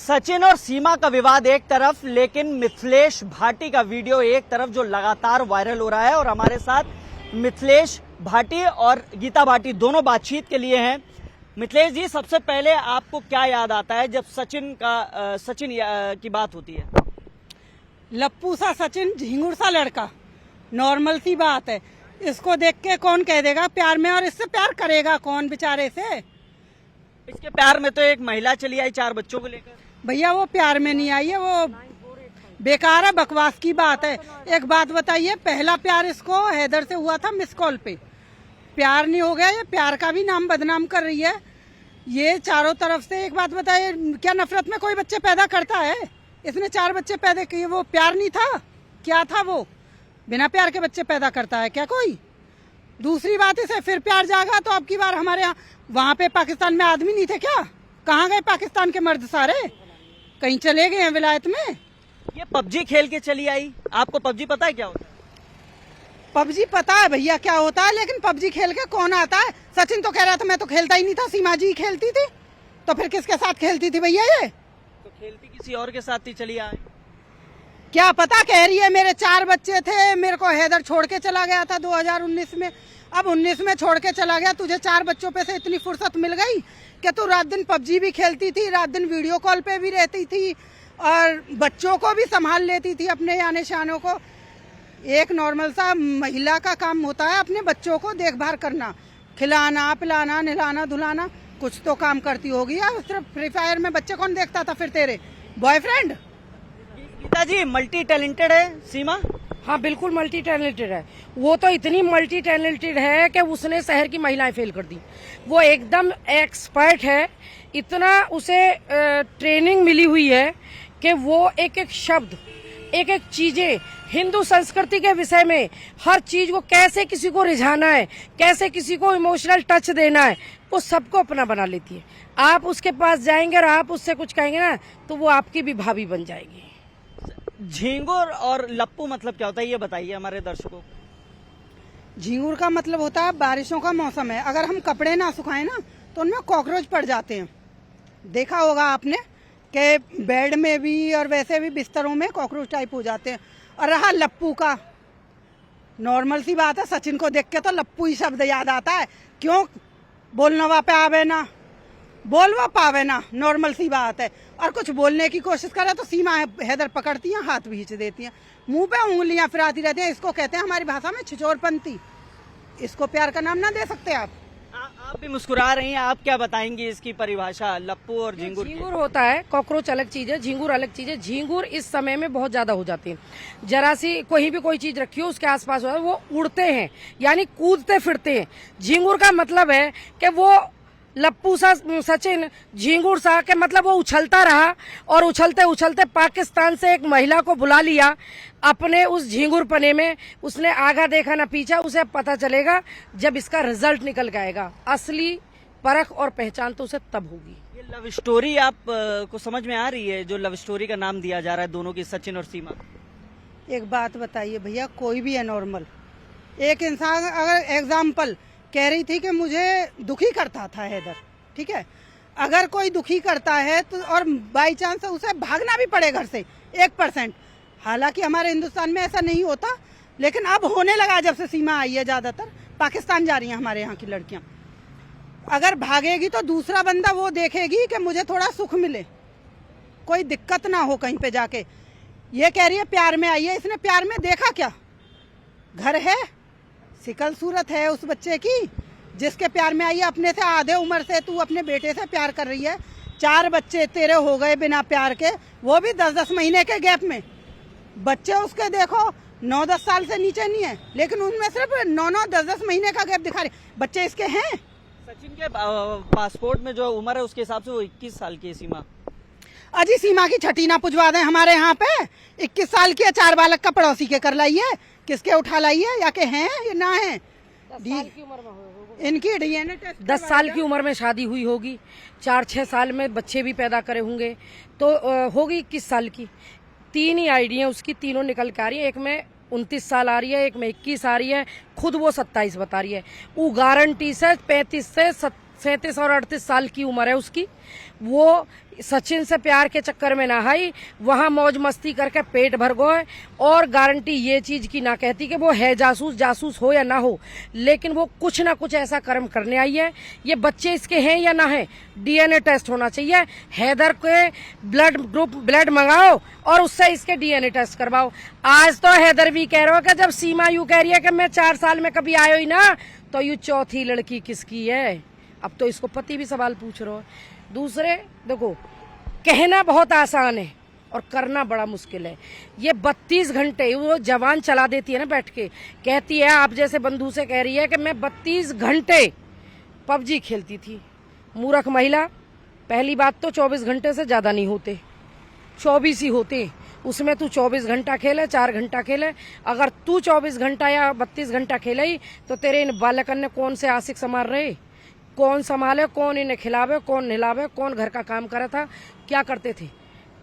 सचिन और सीमा का विवाद एक तरफ, लेकिन मिथिलेश भाटी का वीडियो एक तरफ जो लगातार वायरल हो रहा है। और हमारे साथ मिथिलेश भाटी और गीता भाटी दोनों बातचीत के लिए हैं। मिथिलेश जी, सबसे पहले आपको क्या याद आता है जब सचिन की बात होती है? लप्पू सा सचिन, झिंगुर सा लड़का, नॉर्मल सी बात है। इसको देख के कौन कह देगा प्यार में, और इससे प्यार करेगा कौन बेचारे से? इसके प्यार में तो एक महिला चली आई 4 बच्चों को लेकर। भैया वो प्यार में नहीं आई है, वो बेकार है, बकवास की बात है। एक बात बताइए, पहला प्यार इसको हैदर से हुआ था मिस कॉल पे, प्यार नहीं हो गया? ये प्यार का भी नाम बदनाम कर रही है ये चारों तरफ से। एक बात बताइए, क्या नफरत में कोई बच्चे पैदा करता है? इसने 4 बच्चे पैदा किए, वो प्यार नहीं था? क्या था वो? बिना प्यार के बच्चे पैदा करता है क्या कोई? दूसरी बात, इसे फिर प्यार जागा तो अब की बार हमारे यहाँ, वहाँ पे पाकिस्तान में आदमी नहीं थे क्या? कहाँ गए पाकिस्तान के मर्द सारे? कहीं चले गए हैं विलायत में? ये पबजी खेल के चली आई। आपको पबजी पता है क्या होता है? पबजी पता है भैया क्या होता है, लेकिन पबजी खेल के कौन आता है? सचिन तो कह रहा था मैं तो खेलता ही नहीं था, सीमा जी खेलती थी। तो फिर किसके साथ खेलती थी भैया ये? तो खेलती किसी और के साथ ही चली आई। क्या पता, कह रही है मेरे 4 बच्चे थे, मेरे को हैदर छोड़ के चला गया था 2019 में। अब 19 में छोड़ के चला गया, तुझे 4 बच्चों पे से इतनी फुर्सत मिल गई कि तू रात दिन पबजी भी खेलती थी, रात दिन वीडियो कॉल पे भी रहती थी, और बच्चों को भी संभाल लेती थी अपने याने शानों को। एक नॉर्मल सा महिला का काम होता है अपने बच्चों को देखभाल करना, खिलाना पिलाना नहलाना धुलाना, कुछ तो काम करती होगी यार। सिर्फ फ्री फायर में बच्चे कौन देखता था फिर तेरे बॉयफ्रेंड? गीता जी, मल्टी टैलेंटेड है सीमा। हाँ बिल्कुल मल्टी टैलेंटेड है। वो तो इतनी मल्टी टैलेंटेड है कि उसने शहर की महिलाएं फेल कर दी। वो एकदम एक्सपर्ट है, इतना उसे ट्रेनिंग मिली हुई है कि वो एक एक शब्द, एक एक चीजें हिंदू संस्कृति के विषय में, हर चीज को कैसे किसी को रिझाना है, कैसे किसी को इमोशनल टच देना है, वो सबको अपना बना लेती है। आप उसके पास जाएंगे और आप उससे कुछ कहेंगे ना, तो वो आपकी भी भाभी बन जाएगी। झींगुर और लप्पू मतलब क्या होता है, ये बताइए हमारे दर्शकों को। झींगुर का मतलब होता है बारिशों का मौसम है, अगर हम कपड़े ना सुखाएं ना तो उनमें कॉकरोच पड़ जाते हैं। देखा होगा आपने कि बेड में भी और वैसे भी बिस्तरों में कॉकरोच टाइप हो जाते हैं। और रहा लप्पू का, नॉर्मल सी बात है, सचिन को देख के तो लप्पू ही शब्द याद आता है। क्यों? बोलना वा पे आवे ना, बोलवा पावे ना, नॉर्मल सी बात है। और कुछ बोलने की कोशिश करे तो सीमा हैदर पकड़ती हैं, हाथ भींच देती हैं, मुंह पे उंगलियां फिराती रहती हैं। इसको कहते हैं हमारी भाषा में छिछोरपंती। इसको प्यार का नाम ना दे सकते आप भी मुस्कुरा रही हैं, आप क्या बताएंगी इसकी परिभाषा लप्पू और झींगुर की? झींगुर होता है, कॉकरोच अलग चीज है, झींगुर अलग चीज है। झींगुर इस समय में बहुत ज्यादा हो जाती है। जरा सी कोई भी कोई चीज रखी हो उसके आसपास हो, वो उड़ते हैं, यानी कूदते फिरते हैं। झींगुर का मतलब है कि वो लप्पू सा सचिन झींगुर सा के मतलब वो उछलता रहा, और उछलते उछलते पाकिस्तान से एक महिला को बुला लिया अपने उस झींगुर पने में। उसने आगा देखा ना पीछा, उसे पता चलेगा जब इसका रिजल्ट निकल जाएगा। असली परख और पहचान तो उसे तब होगी। ये लव स्टोरी आप को समझ में आ रही है, जो लव स्टोरी का नाम दिया जा रहा है दोनों की, सचिन और सीमा? एक बात बताइए भैया, कोई भी है नॉर्मल, एक इंसान अगर एग्जाम्पल कह रही थी कि मुझे दुखी करता था हैदर, ठीक है, अगर कोई दुखी करता है तो और बाई चांस उसे भागना भी पड़े घर से 1%, हालांकि हमारे हिंदुस्तान में ऐसा नहीं होता, लेकिन अब होने लगा जब से सीमा आई है। ज्यादातर पाकिस्तान जा रही हैं हमारे यहाँ की लड़कियां। अगर भागेगी तो दूसरा बंदा वो देखेगी कि मुझे थोड़ा सुख मिले, कोई दिक्कत ना हो कहीं पे जाके। ये कह रही है प्यार में आई है, इसने प्यार में देखा क्या? घर है, सिकल सूरत है उस बच्चे की जिसके प्यार में आई है। अपने से आधे उम्र से तू अपने बेटे से प्यार कर रही है, 4 बच्चे तेरे हो गए बिना प्यार के, वो भी 10-10 महीने के गैप में। बच्चे उसके देखो 9-10 साल से नीचे नहीं है, लेकिन उनमें सिर्फ 9-9 10-10 महीने का गैप दिखा रही। बच्चे इसके हैं। सचिन के पासपोर्ट में जो उम्र है उसके हिसाब से वो 21 साल की है सीमा। अजी सीमा की छठी ना पुजवा दें हमारे यहाँ पे। 21 साल की है, 4 बालक का पड़ोसी के कर लाइए, किसके उठा लाइए, या के हैं या ना है? 10 साल की उम्र में इनकी डीएनए टेस्ट 10 साल की उम्र में शादी हुई होगी, 4-6 साल में बच्चे भी पैदा करे होंगे, तो होगी 21 साल की। 3 ही आईडी है उसकी, तीनों निकल के आ रही है। एक में 29 साल आ रही है, एक में 21 आ रही है, खुद वो 27 बता रही है। वो गारंटी से 35 से 37 और 38 साल की उम्र है उसकी। वो सचिन से प्यार के चक्कर में ना आई, वहां मौज मस्ती करके पेट भर गए। और गारंटी ये चीज की ना कहती कि वो है जासूस हो या ना हो, लेकिन वो कुछ ना कुछ ऐसा कर्म करने आई है। ये बच्चे इसके हैं या ना है, डीएनए टेस्ट होना चाहिए। हैदर के ब्लड मंगाओ और उससे इसके डीएनए टेस्ट करवाओ। आज तो हैदर भी कह रहे हो कि जब सीमा यू कह रही है कि मैं 4 साल में कभी आयो ही ना, तो यू चौथी लड़की किसकी है? अब तो इसको पति भी सवाल पूछ रहे हो। दूसरे देखो, कहना बहुत आसान है और करना बड़ा मुश्किल है। ये 32 घंटे वो जवान चला देती है ना बैठ के, कहती है आप जैसे बंधु से कह रही है कि मैं 32 घंटे पबजी खेलती थी। मूर्ख महिला, पहली बात तो 24 घंटे से ज्यादा नहीं होते, 24 ही होते। उसमें तू 24 घंटा खेले, 4 घंटा खेले। अगर तू 24 घंटा या 32 घंटा खेले ही, तो तेरे इन बालकन ने कौन से आशिक संभाल रहे? कौन संभाले, कौन इन्हें खिलावे, कौन नहलावे, कौन घर का काम करा था, क्या करते थे?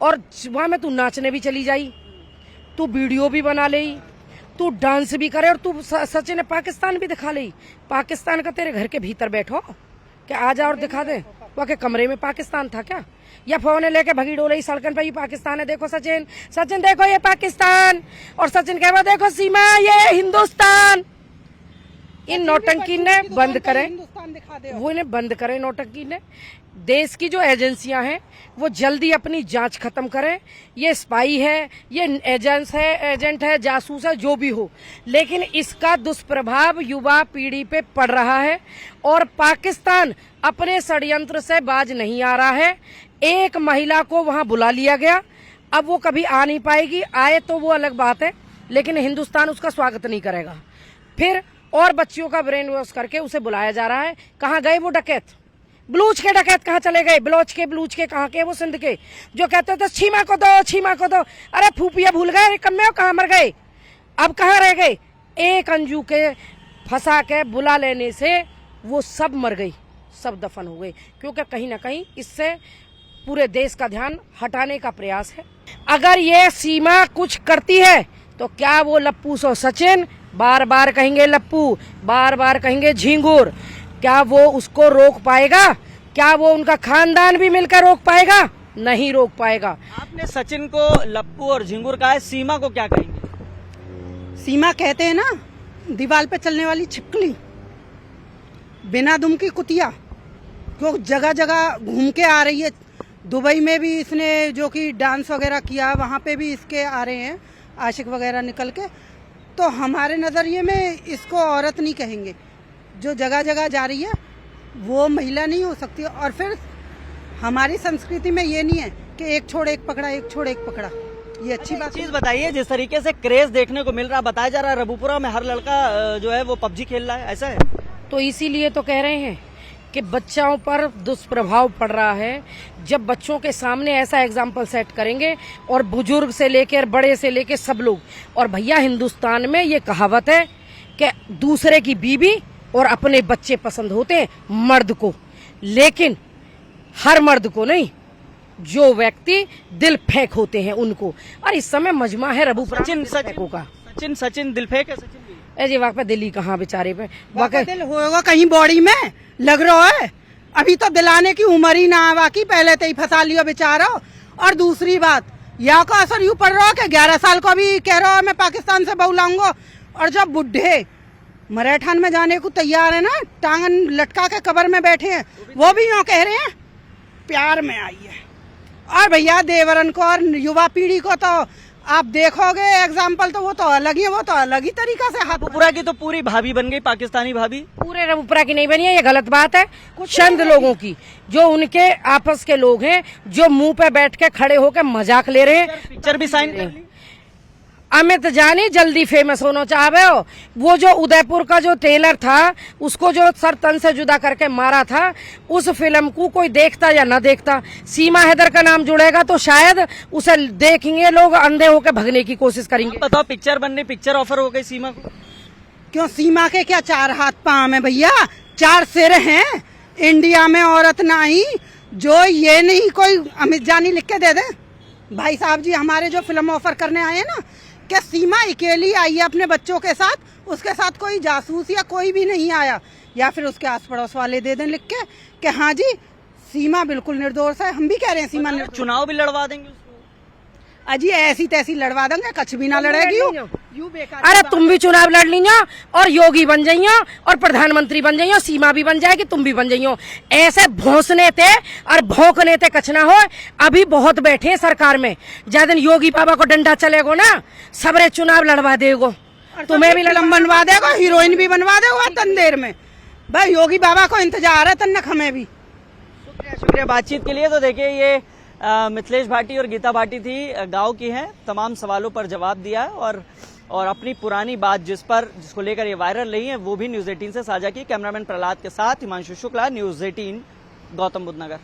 और वहां में तू नाचने भी चली जाई, तू वीडियो भी बना ले, तू डांस भी करे, और तू सचिन पाकिस्तान भी दिखा ले। पाकिस्तान का तेरे घर के भीतर बैठो क्या आ जा और दिखा दे? वहाँ के कमरे में पाकिस्तान था क्या? या फोन लेके भगी डोले सड़कन पे, ये पाकिस्तान है, देखो सचिन, सचिन देखो ये पाकिस्तान, और सचिन कह देखो सीमा ये हिंदुस्तान। इन नौटंकी ने बंद करें, वो इन्हें बंद करें नौटंकी ने। देश की जो एजेंसियां हैं वो जल्दी अपनी जांच खत्म करें। ये स्पाई है, ये एजेंट है, जासूस है, जो भी हो, लेकिन इसका दुष्प्रभाव युवा पीढ़ी पे पड़ रहा है और पाकिस्तान अपने षड्यंत्र से बाज नहीं आ रहा है। एक महिला को वहां बुला लिया गया, अब वो कभी आ नहीं पाएगी, आए तो वो अलग बात है, लेकिन हिंदुस्तान उसका स्वागत नहीं करेगा। फिर और बच्चियों का ब्रेन वॉश करके उसे बुलाया जा रहा है। कहाँ गए वो डकैत? बलूच के डकैत कहाँ चले गए? बलूच के कहाँ के? वो सिंध के जो कहते थे छीमा को दो, छीमा को दो। अरे फूफिया भूल गए, अरे कम्मे कहाँ मर गए? अब कहाँ रह गए? एक अंजू के फंसा के बुला लेने से वो सब मर गई, सब दफन हो गए, क्योंकि कहीं ना कहीं इससे पूरे देश का ध्यान हटाने का प्रयास है। अगर ये सीमा कुछ करती है तो क्या वो लप्पू सो सचिन, बार बार कहेंगे लप्पू, बार बार कहेंगे झिंगुर, क्या वो उसको रोक पाएगा? क्या वो उनका खानदान भी मिलकर रोक पाएगा? नहीं रोक पाएगा। आपने सचिन को लप्पू और झिंगुर कहा है, सीमा को क्या कहेंगे? सीमा कहते हैं ना दीवार पे चलने वाली छिपकली, बिना दुम की कुतिया, जो जगह जगह घूम के आ रही है। दुबई में भी इसने जो कि डांस वगैरह किया, वहाँ पे भी इसके आ रहे हैं आशिक वगैरह निकल के। तो हमारे नज़रिए में इसको औरत नहीं कहेंगे, जो जगह जगह जा रही है वो महिला नहीं हो सकती। और फिर हमारी संस्कृति में ये नहीं है कि एक छोड़ एक पकड़ा, एक छोड़ एक पकड़ा, ये अच्छी बात। चीज बताइए, जिस तरीके से क्रेज देखने को मिल रहा, बताया जा रहा है रबुपुरा में हर लड़का जो है वो पबजी खेल रहा है, ऐसा है? तो इसीलिए तो कह रहे हैं कि बच्चों पर दुष्प्रभाव पड़ रहा है। जब बच्चों के सामने ऐसा एग्जाम्पल सेट करेंगे, और बुजुर्ग से लेकर बड़े से लेकर सब लोग। और भैया हिंदुस्तान में ये कहावत है कि दूसरे की बीवी और अपने बच्चे पसंद होते हैं मर्द को, लेकिन हर मर्द को नहीं, जो व्यक्ति दिल फेंक होते हैं उनको। और इस समय मजमा है रबुपुरा का। सचिन दिल फेंक है। सचिन ऐसे वहाँ पे दिल्ली कहाँ बेचारे पे वाकई दिल होगा कहीं बॉडी में लग रहा है, अभी तो दिलाने की उम्र ही ना है, बाकी पहले तो ही फंसा लियो बेचारा। और दूसरी बात, या का असर यूँ पड़ रहा है कि 11 साल को भी कह रहा है मैं पाकिस्तान से बहू लाऊंगा, और जब बुढ़े मराठान में जाने को तैयार है ना, टांगन लटका के कब्र में बैठे हैं, वो भी यूँ कह रहे हैं प्यार में आई है। और भैया देवरन को और युवा पीढ़ी को तो आप देखोगे एग्जाम्पल, तो वो तो अलग ही है, वो तो अलग ही तरीका से। रबुपुरा की तो पूरी भाभी बन गई, पाकिस्तानी भाभी। पूरे रबुपुरा की नहीं बनी है, ये गलत बात है। चंद लोगों की, जो उनके आपस के लोग हैं, जो मुंह पे बैठ के खड़े होकर मजाक ले रहे हैं। पिक्चर भी साइन कर ली। अमित जानी जल्दी फेमस होना चाहे हो। वो जो उदयपुर का जो टेलर था, उसको जो सर तन से जुदा करके मारा था, उस फिल्म को कोई देखता या ना देखता, सीमा हैदर का नाम जुड़ेगा तो शायद उसे देखेंगे लोग, अंधे होकर भगने की कोशिश करेंगे। बताओ, पिक्चर बनने, पिक्चर ऑफर हो गई सीमा को। क्यों? सीमा के क्या 4 हाथ पांव है भैया, 4 सिर हैं। इंडिया में औरत ना ही जो ये नहीं कोई अमित जानी लिख के दे दे, भाई साहब जी हमारे जो फिल्म ऑफर करने आए हैं ना, क्या सीमा अकेली आई है अपने बच्चों के साथ, उसके साथ कोई जासूस या कोई भी नहीं आया, या फिर उसके आस पड़ोस वाले दे दें लिख के कि हाँ जी सीमा बिल्कुल निर्दोष है। हम भी कह रहे हैं सीमा निर्दोष। चुनाव भी लड़वा देंगे उसको। अजी ऐसी तैसी लड़वा देंगे, कछ भी ना लड़ेगी यूं बेकार। अरे तुम भी चुनाव लड़ लीजियो और योगी बन जाइयो और प्रधानमंत्री बन जाइयो, सीमा भी बन जाएगी, तुम भी बन जाइयो। ऐसे भौंसने थे और भौंकने थे कछ ना हो। अभी बहुत बैठे हैं सरकार में, ज्यादा दिन योगी बाबा को डंडा चलेगो ना सबरे चुनाव लड़वा देगो, तुम्हें भी फिल्म बनवा देगा, हीरोइन भी बनवा देगा तन देर में। भाई योगी बाबा को इंतजार है तन्नक हमें भी। शुक्रिया बातचीत के लिए। तो देखिए ये मिथिलेश भाटी और गीता भाटी थी, गांव की हैं, तमाम सवालों पर जवाब दिया और अपनी पुरानी बात जिसको लेकर ये वायरल रही है वो भी न्यूज़ 18 से साझा की। कैमरामैन प्रहलाद के साथ हिमांशु शुक्ला, न्यूज़ 18, गौतम बुद्ध नगर।